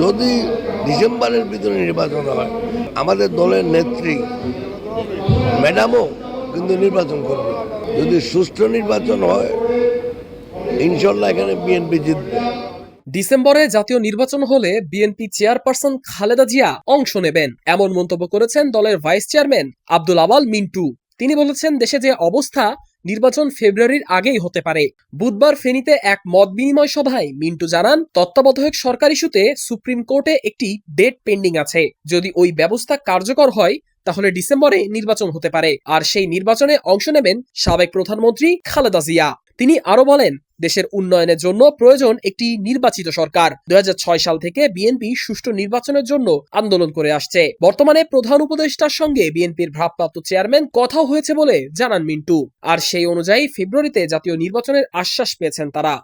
যদি ডিসেম্বরের ভিতরে নির্বাচন হয়, আমাদের দলের নেত্রী ম্যাডামও কিন্তু নির্বাচন করবে। যদি সুষ্ঠু নির্বাচন হয়, ইনশাল্লাহ এখানে বিএনপি জিতবে। ডিসেম্বরে জাতীয় নির্বাচন হলে বিএনপি চেয়ারপারসন খালেদা জিয়া অংশ নেবেন, এমন মন্তব্য করেছেন দলের ভাইস চেয়ারম্যান আব্দুল আওয়াল মিন্টু। তিনি বলেছেন, দেশে যে অবস্থা, নির্বাচন ফেব্রুয়ারির আগেই হতে পারে। বুধবার ফেনীতে এক মত বিনিময় সভায় মিন্টু জানান, তত্ত্বাবধায়ক সরকার ইস্যুতে সুপ্রিম কোর্টে একটি ডেট পেন্ডিং আছে। যদি ওই ব্যবস্থা কার্যকর হয়, তাহলে ডিসেম্বরে নির্বাচন হতে পারে, আর সেই নির্বাচনে অংশ নেবেন সাবেক প্রধানমন্ত্রী খালেদা জিয়া। তিনি আরো বলেন, দেশের উন্নয়নের জন্য প্রয়োজন একটি নির্বাচিত সরকার। 2006 সাল থেকে বিএনপি সুষ্ঠু নির্বাচনের জন্য আন্দোলন করে আসছে। বর্তমানে প্রধান উপদেষ্টার সঙ্গে বিএনপির ভারপ্রাপ্ত চেয়ারম্যান কথাও হয়েছে বলে জানান মিন্টু, আর সেই অনুযায়ী ফেব্রুয়ারিতে জাতীয় নির্বাচনের আশ্বাস পেয়েছেন তারা।